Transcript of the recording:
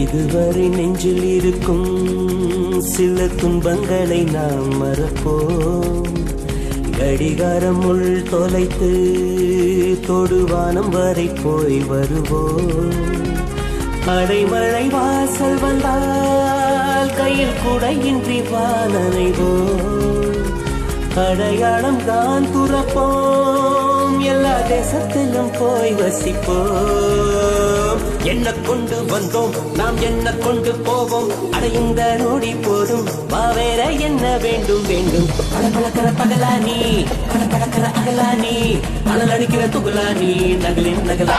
இதுவரை நெஞ்சில் இருக்கும் சில துன்பங்களை நாம் மறப்போம். கடிகாரம் உள் தொலைத்து தொடுவானம் வரை போய் வருவோம். அடைமழை வாசல் வந்தால் கையில் குடையின்றி வானனைவோம். அடையாளம் தான் துறப்போம், எல்லா தேசத்திலும் போய் வசிப்போம். என்ன கொண்டு வந்தோம் நாம் என்ன கொண்டு போவோம், அடைந்த நொடி போதும் வேற என்ன வேண்டும் வேண்டும். பழக்கிற பகலானி பழக்கிற அகலானி அனல் அடிக்கிற துகலானி நகலின் நகலா